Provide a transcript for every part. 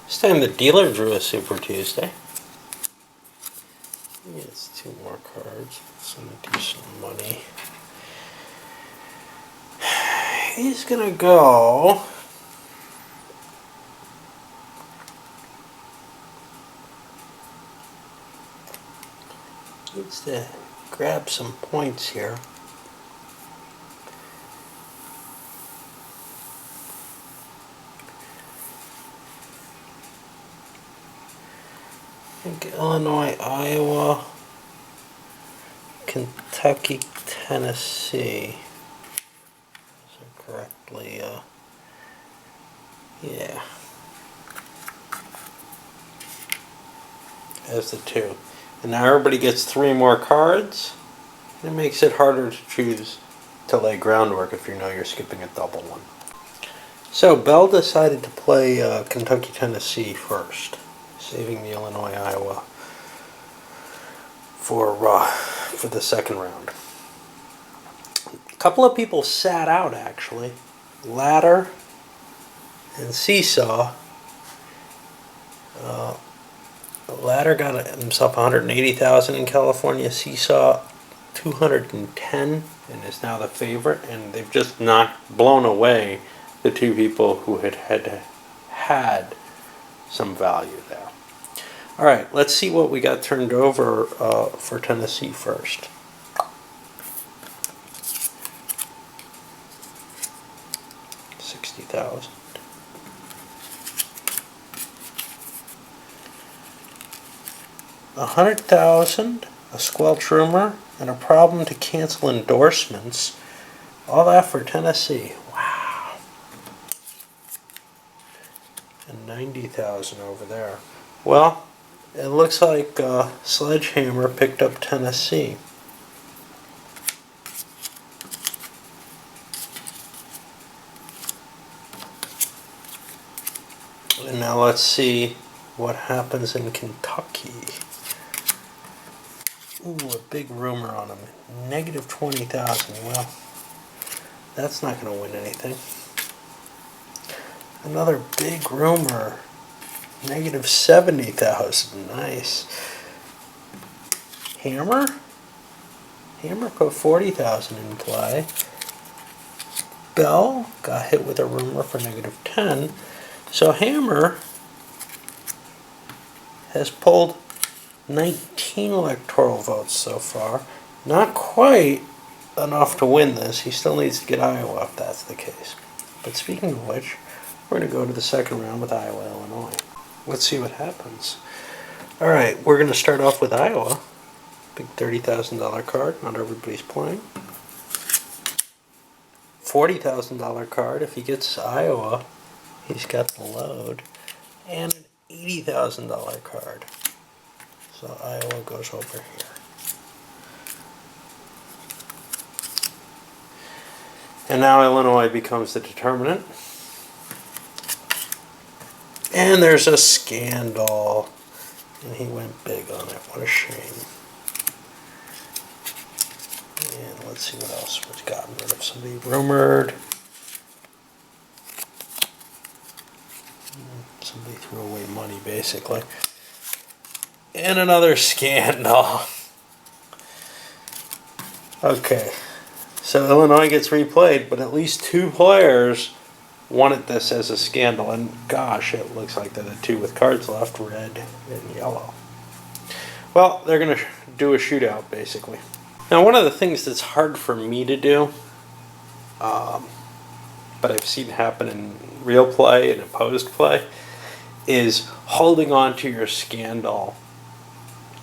This time the dealer drew a Super Tuesday. He gets 2 more cards. It's gonna do some money. He's gonna go. Needs to grab some points here. I think Illinois, Iowa, Kentucky, Tennessee. Is that correctly? Yeah. As the 2. And now everybody gets 3 more cards. It makes it harder to choose to lay groundwork if you know you're skipping a double one. So Bell decided to play Kentucky, Tennessee first, saving the Illinois, Iowa for the second round. A couple of people sat out actually. Ladder and Seesaw. Ladder got himself 180,000 in California. Seesaw 210 and is now the favorite. And they've just blown away the 2 people who had some value there. All right, let's see what we got turned over for Tennessee first. $60,000. 100,000, a squelch rumor, and a problem to cancel endorsements. All that for Tennessee. Wow. And 90,000 over there. Well, it looks like Sledgehammer picked up Tennessee. And now let's see what happens in Kentucky. Ooh, a big rumor on him. Negative 20,000. Well, that's not going to win anything. Another big rumor. Negative 70,000. Nice. Hammer? Hammer put 40,000 in play. Bell got hit with a rumor for negative 10. So Hammer has pulled 19 electoral votes so far. Not quite enough to win this. He still needs to get Iowa if that's the case. But speaking of which, we're going to go to the second round with Iowa, Illinois. Let's see what happens. All right, we're going to start off with Iowa. Big $30,000 card. Not everybody's playing. $40,000 card. If he gets Iowa, he's got the load. And an $80,000 card. So Iowa goes over here. And now Illinois becomes the determinant. And there's a scandal. And he went big on it. What a shame. And let's see what else was gotten rid of. Somebody rumored. Somebody threw away money, basically. And another scandal. Okay. So Illinois gets replayed, but at least 2 players wanted this as a scandal. And gosh, it looks like they're the 2 with cards left, red and yellow. Well, they're going to do a shootout, basically. Now, one of the things that's hard for me to do, but I've seen happen in real play and opposed play, is holding on to your scandal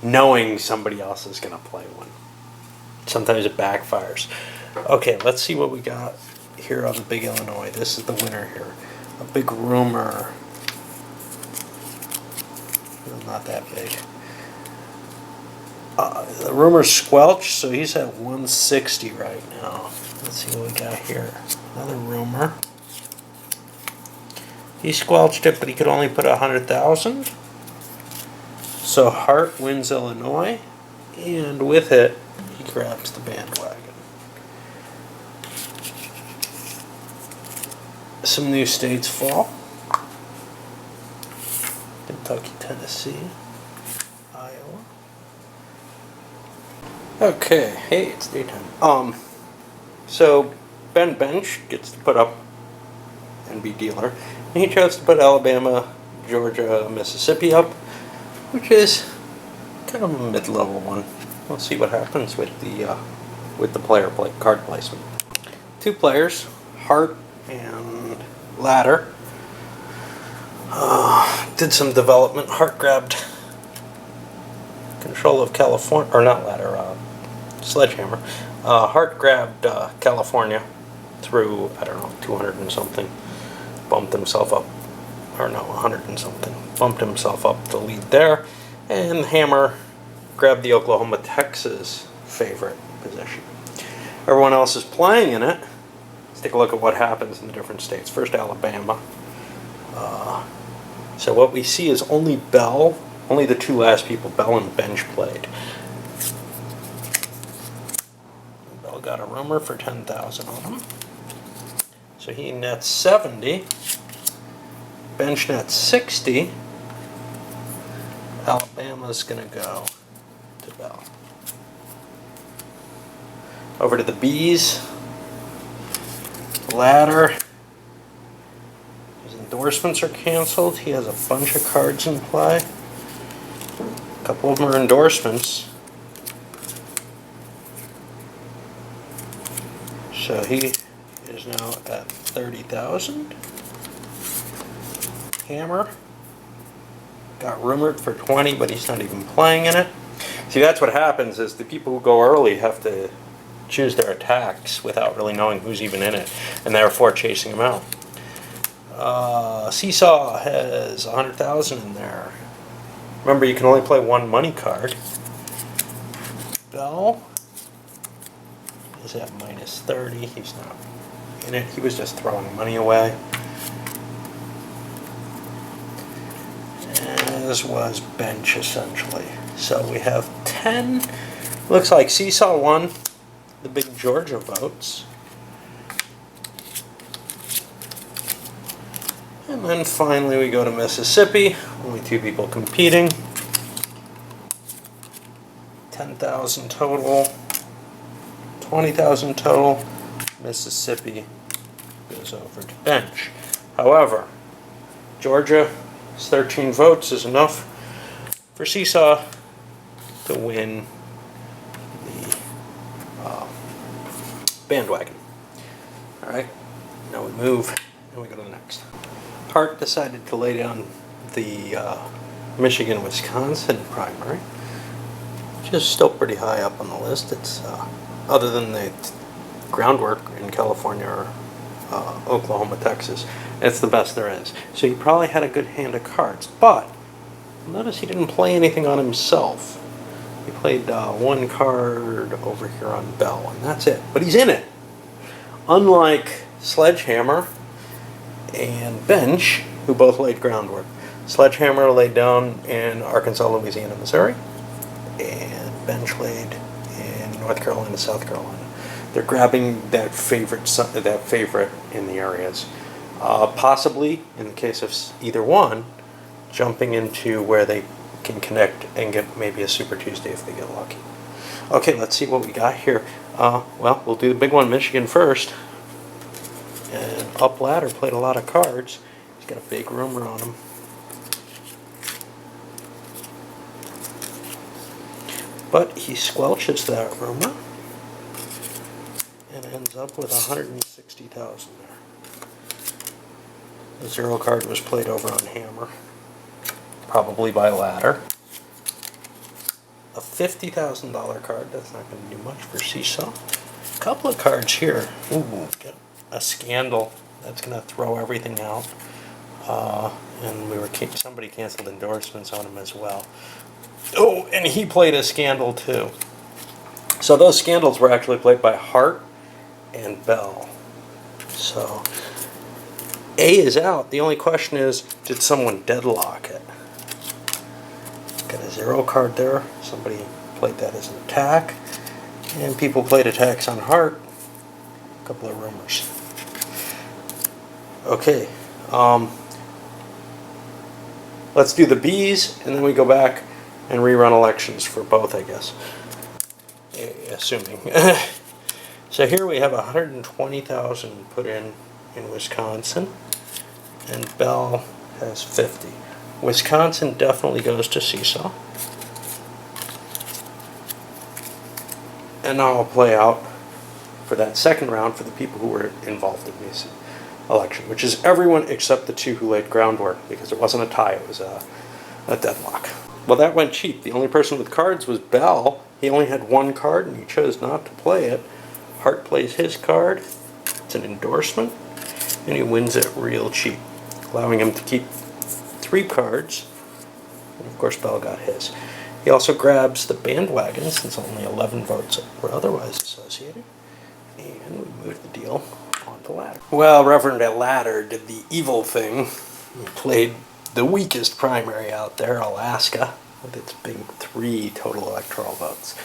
knowing somebody else is going to play one. Sometimes it backfires. Okay, let's see what we got here on the Big Illinois. This is the winner here. A big rumor. Not that big. The rumor's squelch, so he's at 160 right now. Let's see what we got here. Another rumor. He squelched it, but he could only put 100,000. So Hart wins Illinois, and with it, he grabs the bandwagon. Some new states fall. Kentucky, Tennessee, Iowa. Okay, hey, it's daytime. So Ben Bench gets to put up and be dealer, and he chose to put Alabama, Georgia, Mississippi up, which is kind of a mid-level one. We'll see what happens with the card placement. Two players, Hart and Ladder. Did some development. Hart grabbed control of California, or not Ladder, Sledgehammer. Hart grabbed California through, I don't know, 200 and something. Bumped himself up, or no, 100 and something. Bumped himself up the lead there. And Hammer grabbed the Oklahoma, Texas favorite position. Everyone else is playing in it. Let's take a look at what happens in the different states. First, Alabama. So what we see is only the two last people, Bell and Bench, played. Bell got a rumor for 10,000 on him. So he nets 70. Bench nets 60. Alabama's going to go to Bell. Over to the Bees. Ladder. His endorsements are canceled. He has a bunch of cards in play. A couple of them are endorsements. So he is now at 30,000. Hammer got rumored for 20, but he's not even playing in it. See, that's what happens is the people who go early have to choose their attacks without really knowing who's even in it, and therefore chasing them out. Seesaw has 100,000 in there. Remember, you can only play one money card. Bell is at minus 30. He's not in it. He was just throwing money away. As was Bench, essentially. So we have 10. Looks like Seesaw won the big Georgia votes. And then finally we go to Mississippi. Only two people competing. 10,000 total. 20,000 total. Mississippi goes over to Bench. However, Georgia's 13 votes is enough for Seesaw to win the bandwagon. Alright, now we move and we go to the next. Hart decided to lay down the Michigan-Wisconsin primary, which is still pretty high up on the list. It's other than the groundwork in California or Oklahoma, Texas, it's the best there is. So he probably had a good hand of cards, but notice he didn't play anything on himself. He played one card over here on Bell, and that's it. But he's in it. Unlike Sledgehammer and Bench, who both laid groundwork. Sledgehammer laid down in Arkansas, Louisiana, Missouri, and Bench laid in North Carolina, South Carolina. They're grabbing that favorite in the areas. Possibly, in the case of either one, jumping into where they can connect and get maybe a Super Tuesday if they get lucky. Okay, let's see what we got here. Well, we'll do the big one, Michigan first. And Up Ladder played a lot of cards. He's got a big rumor on him. But he squelches that rumor and ends up with 160,000 there. The zero card was played over on Hammer, probably by Ladder. A $50,000 card, that's not going to do much for Seesaw. A couple of cards here. Ooh, get a Scandal. That's going to throw everything out. And somebody canceled endorsements on him as well. Oh, and he played a Scandal too. So those Scandals were actually played by Hart and Bell. So A is out. The only question is, did someone deadlock it? Got a zero card there. Somebody played that as an attack. And people played attacks on Hart. A couple of rumors. let's do the Bs, and then we go back and rerun elections for both, I guess. Assuming. So here we have 120,000 put in Wisconsin, and Bell has 50. Wisconsin definitely goes to Seesaw. And now I'll play out for that second round for the people who were involved in this election, which is everyone except the two who laid groundwork, because it wasn't a tie, it was a deadlock. Well, that went cheap. The only person with cards was Bell. He only had one card and he chose not to play it. Hart plays his card. It's an endorsement, and he wins it real cheap, allowing him to keep 3 cards. And of course, Bell got his. He also grabs the bandwagon, since only 11 votes were otherwise associated, and we move the deal on to Ladder. Well, Reverend Ladder did the evil thing. He played the weakest primary out there, Alaska, with its big 3 total electoral votes.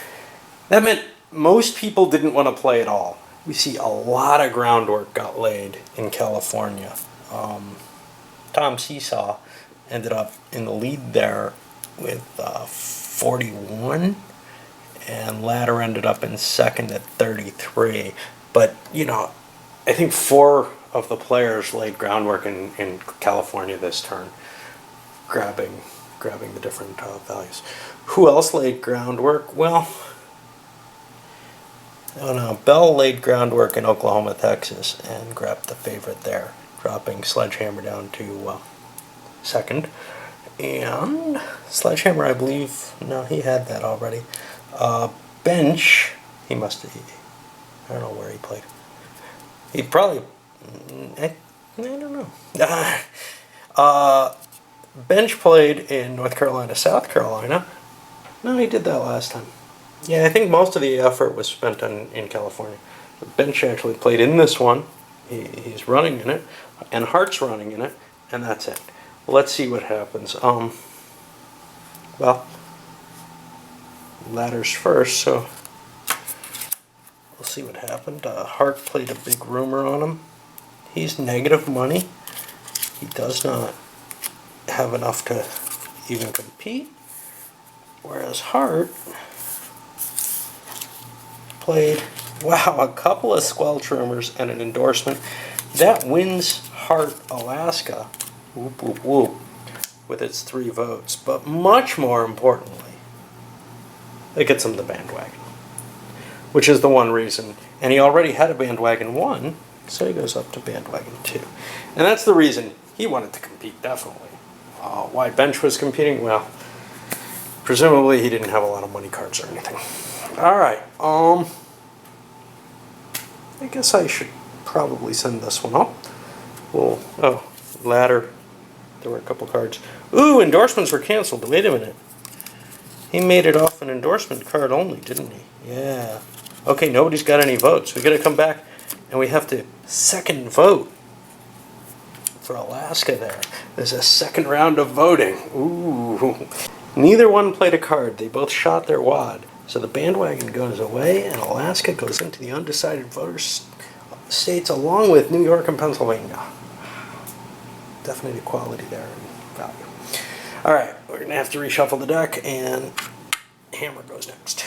That meant most people didn't want to play at all. We see a lot of groundwork got laid in California. Tom Seesaw ended up in the lead there with 41, and Ladder ended up in second at 33. But, you know, I think 4 of the players laid groundwork in California this turn, grabbing the different values. Who else laid groundwork? Well, oh no, Bell laid groundwork in Oklahoma, Texas, and grabbed the favorite there, dropping Sledgehammer down to second. And Sledgehammer, I believe, no, he had that already. Bench, he must have, I don't know where he played. He probably, I don't know. Bench played in North Carolina, South Carolina. No, he did that last time. Yeah, I think most of the effort was spent in California. Bench actually played in this one. He's running in it, and Hart's running in it, and that's it. Let's see what happens. Well, Ladder's first, so we'll see what happened. Hart played a big rumor on him. He's negative money. He does not have enough to even compete, whereas Hart played, wow, a couple of squelch rumors and an endorsement. That wins Hart Alaska, whoop, whoop, whoop, with its 3 votes. But much more importantly, it gets him the bandwagon, which is the one reason. And he already had a bandwagon 1, so he goes up to bandwagon 2. And that's the reason he wanted to compete, definitely. Why Bench was competing? Well, presumably he didn't have a lot of money cards or anything. Alright, I guess I should probably send this one up. Well, oh, Ladder. There were a couple cards. Ooh, endorsements were canceled. Wait a minute. He made it off an endorsement card only, didn't he? Yeah. Okay, nobody's got any votes. We gotta come back and we have to second vote for Alaska there. There's a second round of voting. Ooh. Neither one played a card. They both shot their wad. So the bandwagon goes away and Alaska goes into the undecided voters states along with New York and Pennsylvania. Definite equality there in value. Alright, we're going to have to reshuffle the deck, and Hammer goes next.